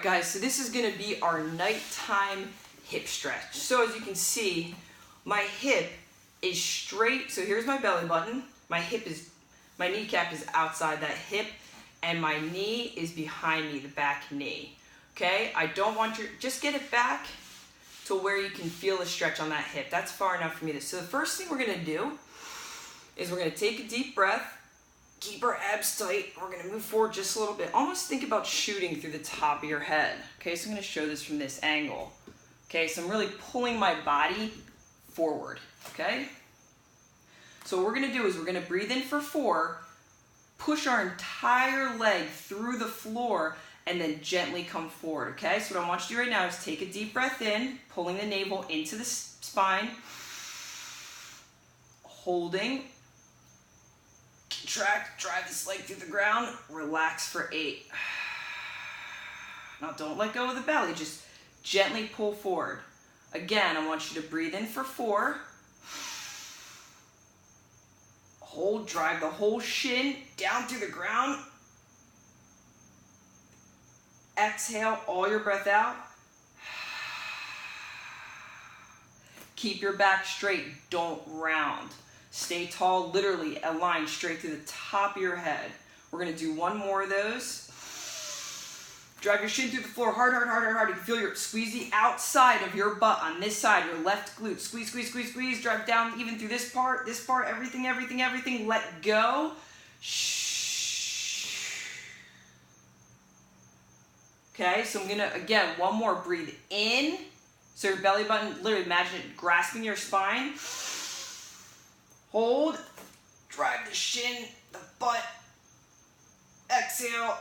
Guys, so this is going to be our nighttime hip stretch. So as you can see, my hip is straight. So here's my belly button. My kneecap is outside that hip, and my knee is behind me, the back knee. Okay, I don't want just get it back to where you can feel the stretch on that hip. That's far enough for me to. So the first thing we're gonna do is we're gonna take a deep breath, keep our abs tight. We're gonna move forward just a little bit. Almost think about shooting through the top of your head. Okay, so I'm gonna show this from this angle. Okay, so I'm really pulling my body forward, okay? So what we're gonna do is we're gonna breathe in for 4, push our entire leg through the floor, and then gently come forward, okay? So what I want you to do right now is take a deep breath in, pulling the navel into the spine, holding, contract, drive this leg through the ground, relax for 8. Now don't let go of the belly, just gently pull forward. Again, I want you to breathe in for 4, hold, drive the whole shin down through the ground. Exhale all your breath out. Keep your back straight, don't round. Stay tall, literally a line straight through the top of your head. We're gonna do one more of those. Drive your shin through the floor, hard, hard, hard, hard, hard. You can feel your squeeze the outside of your butt on this side, your left glute. Squeeze, squeeze, squeeze, squeeze. Drive down even through this part, everything, everything, everything. Let go. Okay, so I'm gonna, again, one more, breathe in. So your belly button, literally imagine it grasping your spine. Hold, drive the shin, the butt. Exhale,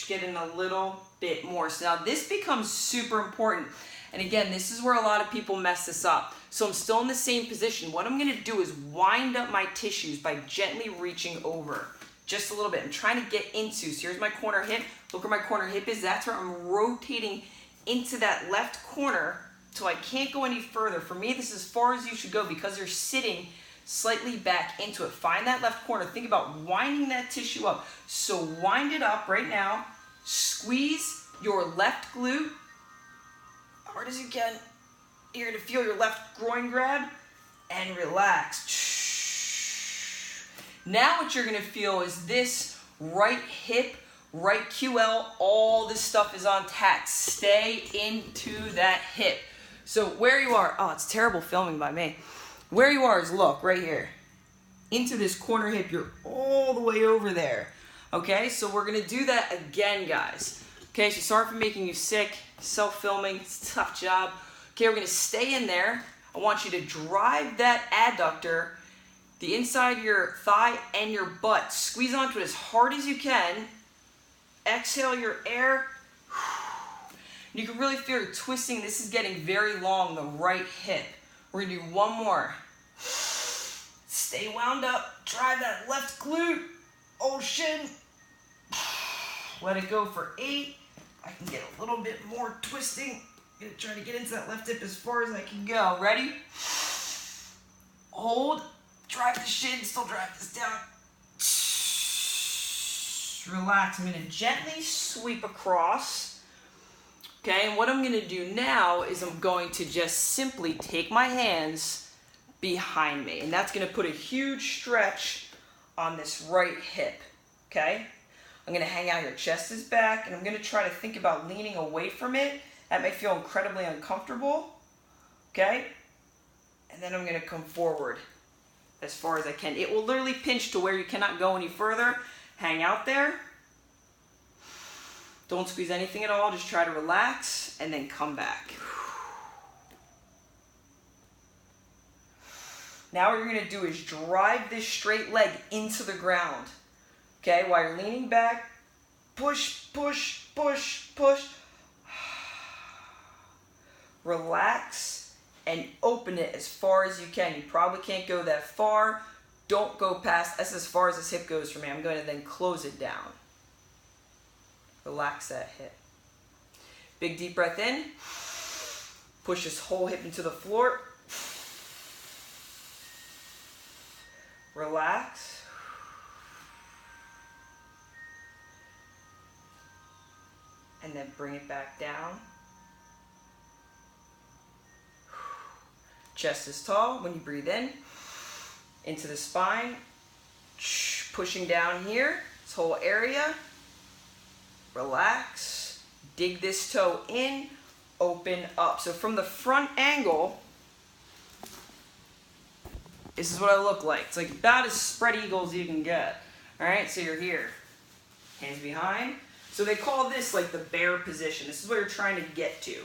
get in a little bit more. So now this becomes super important. And again, this is where a lot of people mess this up. So I'm still in the same position. What I'm gonna do is wind up my tissues by gently reaching over. Just a little bit. I'm trying to get into, so here's my corner hip. Look where my corner hip is. That's where I'm rotating into that left corner till I can't go any further. For me, this is as far as you should go because you're sitting slightly back into it. Find that left corner. Think about winding that tissue up. So wind it up right now. Squeeze your left glute hard as you can. You're going to feel your left groin grab and relax. Now what you're gonna feel is this right hip, right QL, all this stuff is on tack. Stay into that hip. So where you are, oh, it's terrible filming by me. Where you are is, look, right here. Into this corner hip, you're all the way over there. Okay, so we're gonna do that again, guys. Okay, so sorry for making you sick, self-filming, it's a tough job. Okay, we're gonna stay in there. I want you to drive that adductor, the inside of your thigh and your butt. Squeeze onto it as hard as you can. Exhale your air. You can really feel it twisting. This is getting very long, the right hip. We're gonna do one more. Stay wound up. Drive that left glute. Oh, shin. Let it go for 8. I can get a little bit more twisting. I'm gonna try to get into that left hip as far as I can go. Ready? Hold. Drive the shin, still drive this down. Relax. I'm going to gently sweep across. Okay, and what I'm going to do now is I'm going to just simply take my hands behind me. And that's going to put a huge stretch on this right hip. Okay? I'm going to hang out, your chest is back, and I'm going to try to think about leaning away from it. That may feel incredibly uncomfortable. Okay? And then I'm going to come forward as far as I can. It will literally pinch to where you cannot go any further. Hang out there. Don't squeeze anything at all. Just try to relax and then come back. Now what you're going to do is drive this straight leg into the ground. Okay, while you're leaning back, push, push, push, push. Relax and open it as far as you can. You probably can't go that far. Don't go past, that's as far as this hip goes for me. I'm going to then close it down. Relax that hip. Big deep breath in. Push this whole hip into the floor. Relax. and then bring it back down. Chest is tall when you breathe in, into the spine, pushing down here, this whole area. Relax, dig this toe in, open up. So from the front angle, this is what I look like. It's like about as spread eagle as you can get. All right, so you're here, hands behind. So they call this like the bear position. This is what you're trying to get to.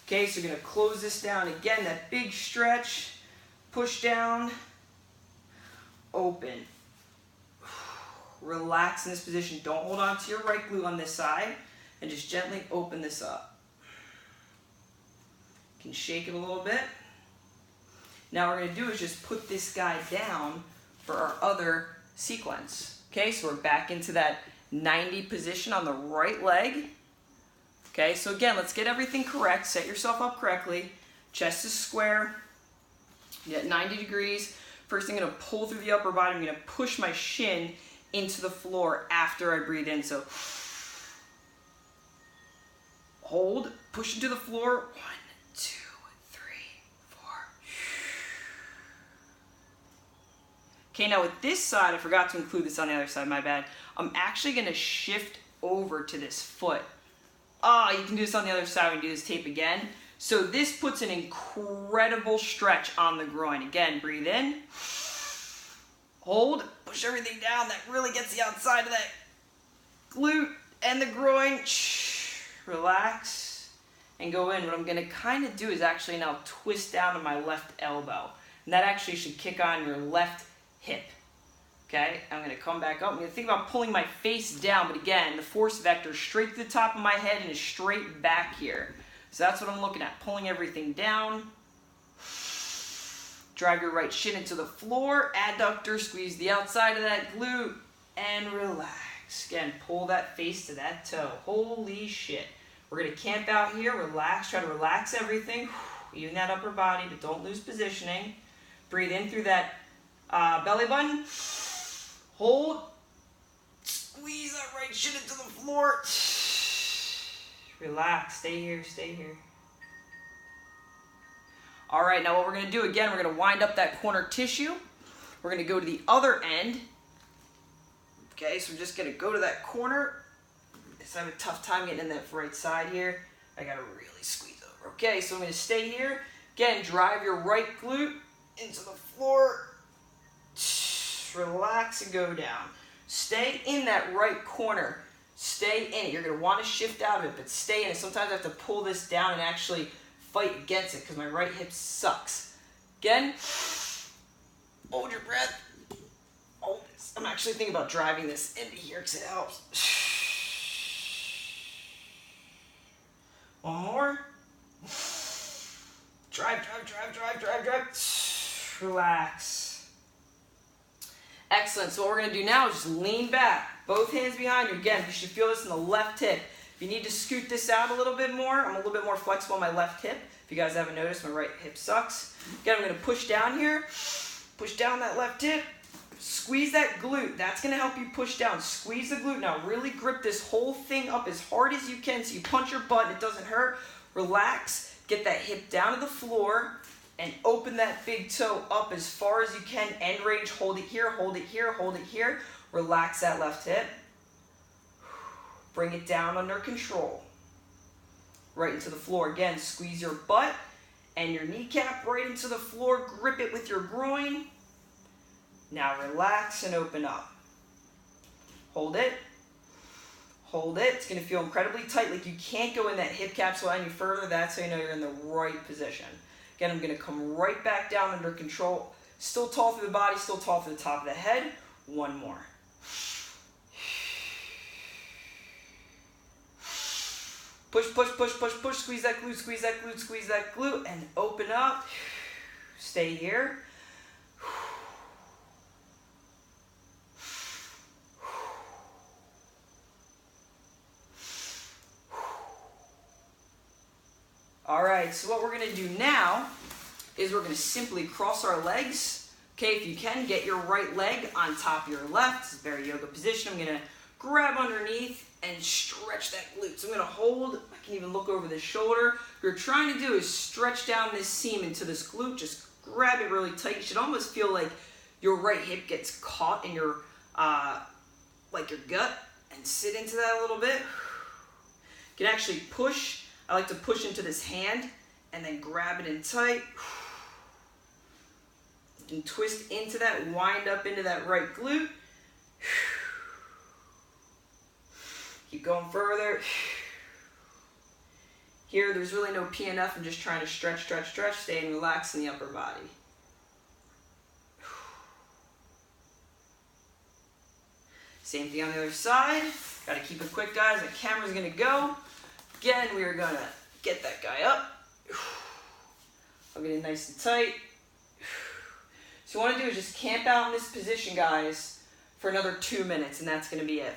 Okay, so you're gonna close this down again, that big stretch, push down, open. Relax in this position. Don't hold on to your right glute on this side, and just gently open this up. You can shake it a little bit. Now what we're gonna do is just put this guy down for our other sequence. Okay, so we're back into that 90 position on the right leg. Okay, so again, let's get everything correct. Set yourself up correctly. Chest is square. You get 90 degrees. First thing, I'm gonna pull through the upper body. I'm gonna push my shin into the floor after I breathe in. So hold, push into the floor. 1, 2, 3, 4. Okay, now with this side, I forgot to include this on the other side, my bad. I'm actually gonna shift over to this foot. You can do this on the other side when you do this tape again. So this puts an incredible stretch on the groin. Again, breathe in, hold, push everything down. That really gets the outside of that glute and the groin. Relax and go in. What I'm gonna kind of do is actually now twist down to my left elbow. And that actually should kick on your left hip. Okay, I'm gonna come back up. I'm gonna think about pulling my face down, but again, the force vector straight to the top of my head and is straight back here. So that's what I'm looking at, pulling everything down. Drive your right shin into the floor, adductor, squeeze the outside of that glute, and relax. Again, pull that face to that toe. Holy shit. We're gonna camp out here, relax, try to relax everything. Even that upper body, but don't lose positioning. Breathe in through that belly button. Hold, squeeze that right shin into the floor. Relax, stay here, stay here. All right, now what we're gonna do, again, we're gonna wind up that corner tissue. We're gonna go to the other end. Okay, so we're just gonna go to that corner. Just having a tough time getting in that right side here. I gotta really squeeze over. Okay, so I'm gonna stay here. Again, drive your right glute into the floor. Relax and go down. Stay in that right corner. Stay in it. You're going to want to shift out of it, but stay in it. Sometimes I have to pull this down and actually fight against it because my right hip sucks. Again, hold your breath. Hold this. I'm actually thinking about driving this into here because it helps. One more. Drive, drive, drive, drive, drive, drive. Relax. Excellent. So what we're going to do now is just lean back. Both hands behind you. Again, you should feel this in the left hip. If you need to scoot this out a little bit more, I'm a little bit more flexible on my left hip. If you guys haven't noticed, my right hip sucks. Again, I'm going to push down here. Push down that left hip. Squeeze that glute. That's going to help you push down. Squeeze the glute. Now really grip this whole thing up as hard as you can so you punch your butt and it doesn't hurt. Relax. Get that hip down to the floor. And open that big toe up as far as you can. End range, hold it here, hold it here, hold it here. Relax that left hip. Bring it down under control. Right into the floor. Again, squeeze your butt and your kneecap right into the floor. Grip it with your groin. Now relax and open up. Hold it. Hold it. It's going to feel incredibly tight. Like you can't go in that hip capsule any further. That's how you know you're in the right position. Again, I'm going to come right back down under control. Still tall through the body, still tall through the top of the head. One more. Push, push, push, push, push. Squeeze that glute, squeeze that glute, squeeze that glute, and open up. Stay here. All right, so what we're gonna do now is we're gonna simply cross our legs. Okay, if you can, get your right leg on top of your left. This is very yoga position. I'm gonna grab underneath and stretch that glute. So I'm gonna hold, I can even look over the shoulder. What you're trying to do is stretch down this seam into this glute. Just grab it really tight. You should almost feel like your right hip gets caught in your, like your gut, and sit into that a little bit. You can actually push. I like to push into this hand and then grab it in tight. You can twist into that, wind up into that right glute. Keep going further. Here, there's really no PNF. I'm just trying to stretch, stretch, stretch, stay and relax in the upper body. Same thing on the other side. Gotta keep it quick, guys. The camera's gonna go. Again, we are gonna get that guy up. I'll get it nice and tight. So what you wanna do is just camp out in this position, guys, for another 2 minutes, and that's gonna be it.